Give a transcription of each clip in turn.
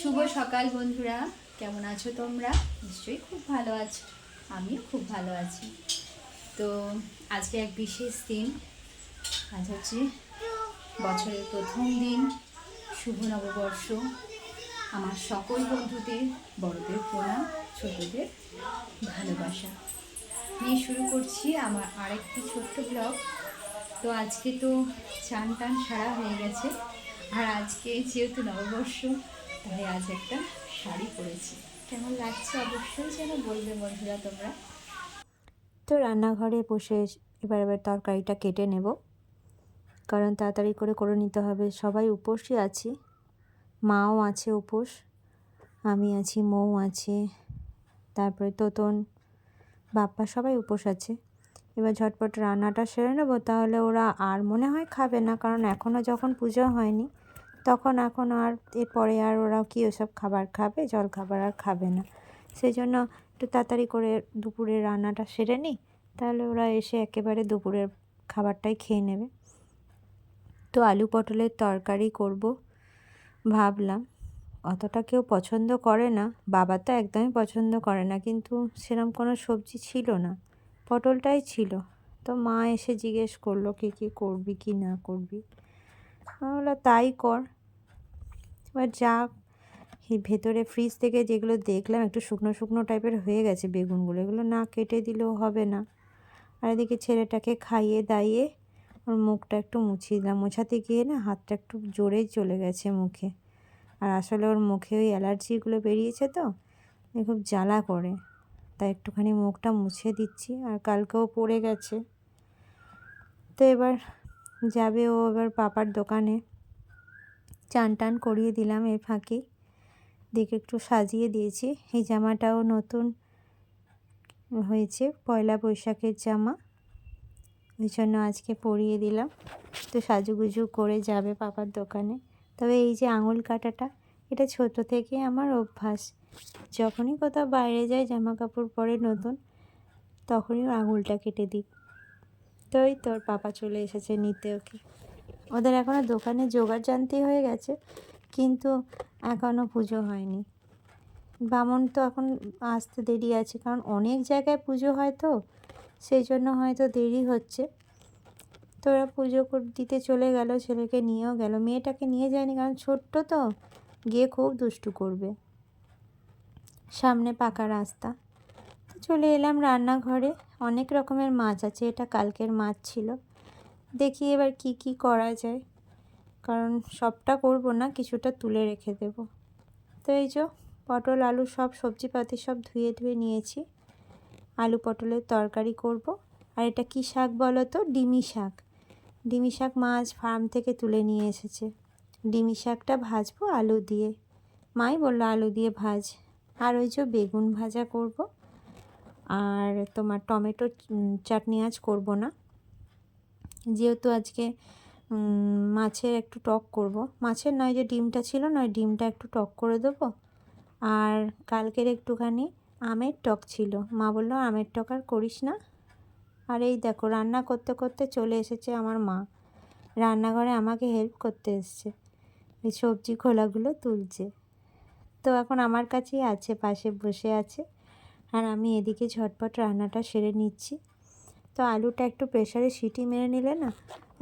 শুভ সকাল বন্ধুরা, কেমন আছো তোমরা? নিশ্চয়ই খুব ভালো আছো, আমিও খুব ভালো আছি। তো আজকে এক বিশেষ দিন। আজ হচ্ছে বছরের প্রথম দিন, শুভ নববর্ষ। আমার সকল বন্ধুদের, বড়দের প্রণাম, ছোটদের ভালোবাসা নিয়ে শুরু করছি আমার আরেকটি ছোট্ট ব্লগ। তো আজকে তো চান টান সারা হয়ে গেছে, আর আজকে যেহেতু নববর্ষ, তাই আজ একটা শাড়ি পরেছি। কেমন লাগছে অবশ্যই যেন বলবে বন্ধুরা তোমরা। তো রান্নাঘরে বসে এবার তরকারিটা কেটে নেব, কারণ তাড়াতাড়ি করে নিতে হবে। সবাই উপোসই আছি, মাও আছে উপোস, আমি আছি, মৌ আছে, তারপরে তোতন, বাপ্পা, সবাই উপোস আছে। এবার ঝটপট রান্নাটা সেরে নেবো, তাহলে ওরা আর মনে হয় খাবে না, কারণ এখনও যখন পুজো হয়নি তখন এখন আর এরপরে আর ওরা কি ওসব খাবার খাবে, জল খাবার আর খাবে না। সেই জন্য একটু তাড়াতাড়ি করে দুপুরের রান্নাটা সেরে নিই, তাহলে ওরা এসে একেবারে দুপুরের খাবারটাই খেয়ে নেবে। তো আলু পটলের তরকারি করব ভাবলাম। অতটা কেউ পছন্দ করে না, বাবা তো একদমই পছন্দ করে না, কিন্তু সেরকম কোনো সবজি ছিল না, পটলটাই ছিল। তো মা এসে জিজ্ঞেস করলো কী করবি কি না করবি। বললো তাই কর। এবার যা ভেতরে ফ্রিজ থেকে যেগুলো দেখলাম একটু শুকনো শুকনো টাইপের হয়ে গেছে বেগুনগুলো, এগুলো না কেটে দিলেও হবে না। আর এদিকে ছেলেটাকে খাইয়ে দাইয়ে ওর মুখটা একটু মুছিয়ে দিলাম, মোছাতে গিয়ে না হাতটা একটু জোরেই চলে গেছে মুখে। আর আসলে ওর মুখে ওই অ্যালার্জিগুলো বেরিয়েছে, তো খুব জ্বালা করে, তাই একটুখানি মুখটা মুছে দিচ্ছি। আর কালকেও পড়ে গেছে। তো এবার যাবে ও এবার পাপার দোকানে, চান টান করিয়ে দিলাম এর ফাঁকে, দেখে একটু সাজিয়ে দিয়েছি। এই জামাটাও নতুন হয়েছে, পয়লা বৈশাখের জামা, ওই জন্য আজকে পরিয়ে দিলাম। তো সাজুগুজু করে যাবে পাপার দোকানে। তবে এই যে আঙুল কাটাটা, এটা ছোট থেকে আমার অভ্যাস। যখনই কোথাও বাইরে যাই, জামা কাপড় পরে নতুন, তখনই ওর আঙুলটা কেটে দিই। তো ওই তোর পাপা চলে এসেছে নিতে ওকে। ওদের এখনও দোকানে জোগাড় জানতি হয়ে গেছে, কিন্তু এখনও পুজো হয়নি। বামন তো এখন আসতে দেরি আছে, কারণ অনেক জায়গায় পুজো হয়, তো সেই জন্য হয়তো দেরি হচ্ছে। তো ওরা পুজো দিতে চলে গেল, ছেলেকে নিয়েও গেল, মেয়েটাকে নিয়ে যায়নি, কারণ ছোট্ট তো, গিয়ে খুব দুষ্টু করবে। সামনে পাকা রাস্তা। তো চলে এলাম রান্নাঘরে। অনেক রকমের মাছ আছে, এটা কালকের মাছ ছিল। দেখি এবার কি কি করা যায়, কারণ সবটা করব না, কিছুটা তুলে রেখে দেব। তো এই যে পটল আলু সব সবজিপাতি সব ধুয়ে নিয়েছি। আলু পটলের তরকারি করব। আর এটা কি শাক বলো তো? ডিমি শাক। ডিমি শাক মাছ ফার্ম থেকে তুলে নিয়ে এসেছে। ডিমি শাকটা ভাজবো আলু দিয়ে, মাই বললো আলু দিয়ে ভাজ। আর ওই যে বেগুন ভাজা করব। আর তোমার টমেটো চাটনি আজ করব না, যেহেতু আজকে মাছের একটু টক করব। মাছের নয়, যে ডিমটা ছিল না, ওই ডিমটা একটু টক করে দেবো। আর কালকের একটুখানি আমের টক ছিল, মা বললো আমের টক আর করিস না। আর এই দেখো রান্না করতে করতে চলে এসেছে আমার মা, রান্নাঘরে আমাকে হেল্প করতে এসছে, এই সবজি খোলাগুলো তুলছে। তো এখন আমার কাছেই আছে, পাশে বসে আছে, আর আমি এদিকে ঝটপট রান্নাটা সেরে নিচ্ছি। তো আলুটা একটু প্রেশারে সিটি মেরে নিলে না,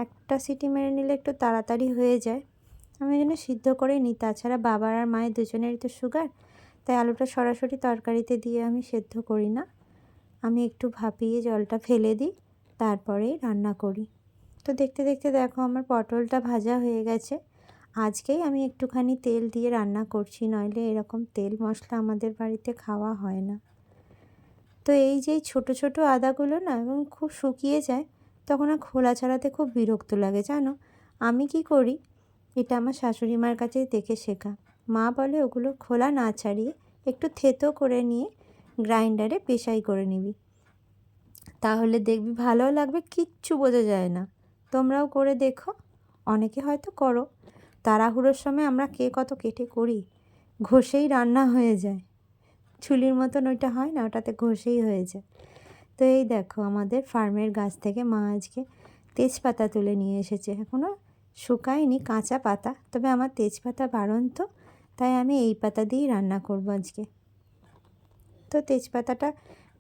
একটা সিটি মেরে নিলে একটু তাড়াতাড়ি হয়ে যায়। আমি এখানে সিদ্ধ করেই নিই, তাছাড়া বাবার আর মায়ের দুজনেরই তো সুগার, তাই আলুটা সরাসরি তরকারিতে দিয়ে আমি সেদ্ধ করি না, আমি একটু ভাপিয়ে জলটা ফেলে দিই, তারপরেই রান্না করি। তো দেখতে দেখতে দেখো আমার পটলটা ভাজা হয়ে গেছে। আজকেই আমি একটুখানি তেল দিয়ে রান্না করছি, নইলে এরকম তেল মশলা আমাদের বাড়িতে খাওয়া হয় না। তো এই যে ছোট ছোট আদাগুলো না এবং খুব শুকিয়ে যায়, তখন আর খোলা ছাড়াতে খুব বিরক্ত লাগে জানো। আমি কি করি, এটা আমার শাশুড়ি মার কাছেই দেখে শেখা। মা বলে ওগুলো খোলা না ছাড়িয়ে একটু থেতো করে নিয়ে গ্রাইন্ডারে পেশাই করে নিবি, তাহলে দেখবি ভালোও লাগবে, কিচ্ছু বোঝা যায় না। তোমরাও করে দেখো, অনেকে হয়তো করো। তাড়াহুড়োর সময় আমরা কে কত কেটে করি, ঘষেই রান্না হয়ে যায়। ছুলির মতন ওইটা হয় না, ওটাতে ঘষেই হয়ে যায়। তো এই দেখো আমাদের ফার্মের গাছ থেকে মা আজকে তেজপাতা তুলে নিয়ে এসেছে, এখনও শুকায়নি, কাঁচা পাতা। তবে আমার তেজপাতা বারণ, তো তাই আমি এই পাতা দিয়েই রান্না করব আজকে। তো তেজপাতাটা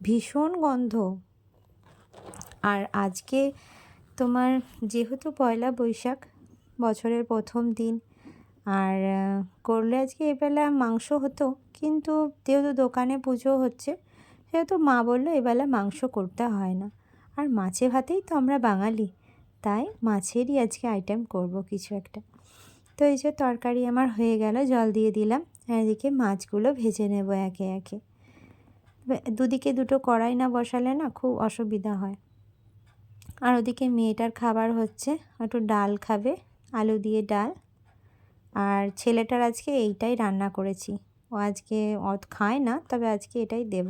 ভীষণ গন্ধ। আর আজকে তোমার যেহেতু পয়লা বৈশাখ, বছরের প্রথম দিন, আর করলে আজকে এবেলা মাংস হতো, কিন্তু যেহেতু দোকানে পুজো হচ্ছে সেহেতু মা বললো এবেলা মাংস করতে হয় না, আর মাছে ভাতেই তো আমরা বাঙালি, তাই মাছেরই আজকে আইটেম করব কিছু একটা। তো এই যে তরকারি আমার হয়ে গেল, জল দিয়ে দিলাম, আর এদিকে মাছগুলো ভেজে নেব একে একে। দুদিকে দুটো কড়াই না বসালে না খুব অসুবিধা হয়। আর ওদিকে মেয়েটার খাবার হচ্ছে, একটু ডাল খাবে, আলু দিয়ে ডাল। আর ছেলেটার আজকে এইটাই রান্না করেছি, ও আজকে খায় না, তবে আজকে এটাই দেব।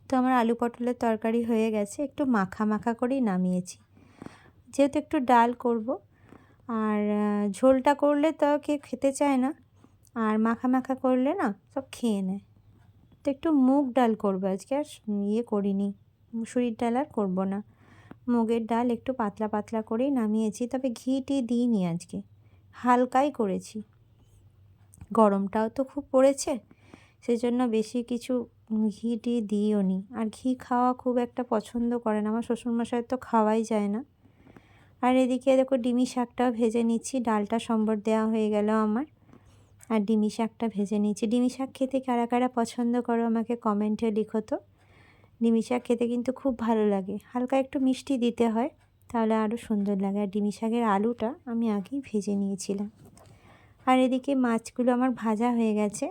তো আমার আলু পটলের তরকারি হয়ে গেছে, একটু মাখা মাখা করেই নামিয়েছি, যেহেতু একটু ডাল করব। আর ঝোলটা করলে তো কেউ খেতে চায় না, আর মাখা মাখা করলে না সব খেয়ে নেয়। তো একটু মুগ ডাল করবো আজকে, আর করিনি, মুসুরির ডাল আর করবো না। মুগের ডাল একটু পাতলা পাতলা করেই নামিয়েছি, তবে ঘি দিইনি আজকে, হালকাই করেছি। গরমটাও তো খুব পড়েছে, সেজন্য বেশি কিছু ঘি দিইও নি। আর ঘি খাওয়া খুব একটা পছন্দ করে না আমার শ্বশুরমশাইয়ের, তো খাওয়াই যায় না। আর এদিকে দেখো ডিমি শাকটাও ভেজে নিচ্ছি, ডালটা সম্বর দেওয়া হয়ে গেল আমার, আর ডিমি শাকটা ভেজে নিচ্ছি। ডিমি শাক খেতে কারা কারা পছন্দ করো আমাকে কমেন্টে লিখো তো। ডিমি শাক খেতে কিন্তু খুব ভালো লাগে, হালকা একটু মিষ্টি দিতে হয়, তাহলে আরও সুন্দর লাগে। আর ডিমি শাকের আলুটা আমি আগেই ভেজে নিয়েছিলাম। আর এদিকে মাছগুলো আমার ভাজা হয়ে গেছে,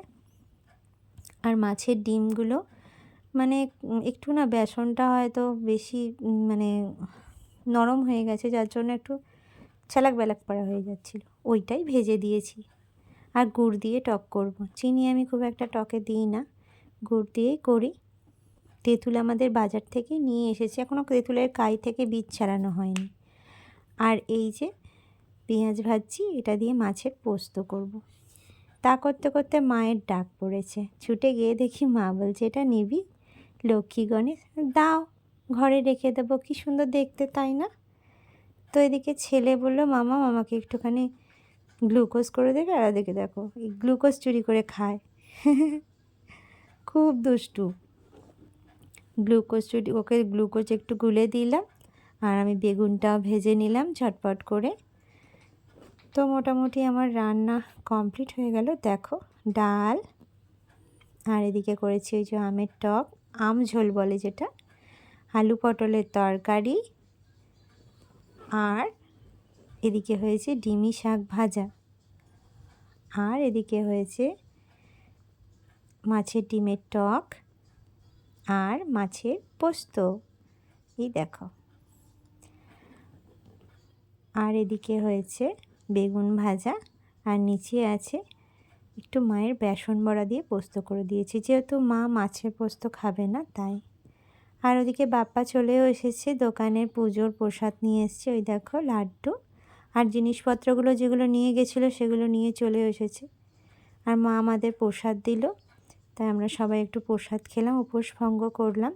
আর মাছের ডিমগুলো মানে একটু না বেসনটা হয়তো বেশি মানে নরম হয়ে গেছে, যার জন্য একটু ছ্যালাক ব্যালাক পাড়া হয়ে যাচ্ছিলো, ওইটাই ভেজে দিয়েছি। আর গুড় দিয়ে টক করব, চিনি আমি খুব একটা টকে দিই না, গুড় দিয়েই করি। তেঁতুল আমাদের বাজার থেকে নিয়ে এসেছি, এখনও তেঁতুলের কাই থেকে বীজ ছাড়ানো হয়নি। আর এই যে পেঁয়াজ ভাজছি, এটা দিয়ে মাছের পোস্ত করব। তা করতে করতে মায়ের ডাক পড়েছে, ছুটে গিয়ে দেখি মা বলছে এটা নিবি? লক্ষ্মী গণেশ, দাও, ঘরে রেখে দেবো, কী সুন্দর দেখতে তাই না? তো এদিকে ছেলে বলল মামা আমাকে একটুখানি গ্লুকোজ করে দেবে, আর ওদিকে দেখো এই গ্লুকোজ চুরি করে খায় খুব দুষ্টু। ওকে গ্লুকোজ একটু গুলে দিলাম, আর আমি বেগুনটাও ভেজে নিলাম ঝটপট করে। তো মোটামুটি আমার রান্না কমপ্লিট হয়ে গেল। দেখো ডাল, আর এদিকে করেছি ওই যে আমের টক, আম ঝোল বলে যেটা, আলু পটলের তরকারি, আর এদিকে হয়েছে ডিমি শাক ভাজা, আর এদিকে হয়েছে মাছের ডিমের টক আর মাছের পোস্ত, এই দেখো। আর এদিকে হয়েছে বেগুন ভাজা, আর নিচে আছে একটু মায়ের বেসন বড়া দিয়ে পোস্ত করে দিয়েছি, যেহেতু মা মাছের পোস্ত খাবে না তাই। আর ওদিকে বাপ্পা চলেও এসেছে, দোকানের পুজোর প্রসাদ নিয়ে এসছে, ওই দেখো লাড্ডু, আর জিনিসপত্রগুলো যেগুলো নিয়ে গেছিলো সেগুলো নিয়ে চলে এসেছে। আর মা আমাদের প্রসাদ দিল, তাই আমরা সবাই একটু প্রসাদ খেলাম, উপোস ভঙ্গ করলাম।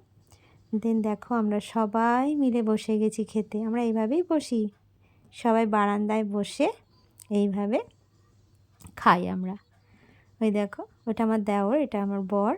দেন দেখো আমরা সবাই মিলে বসে গেছি খেতে, আমরা এইভাবেই বসি, সবাই বারান্দায় বসে এইভাবে খাই আমরা। ওই দেখো ওটা আমার দেওর, এটা আমার বর,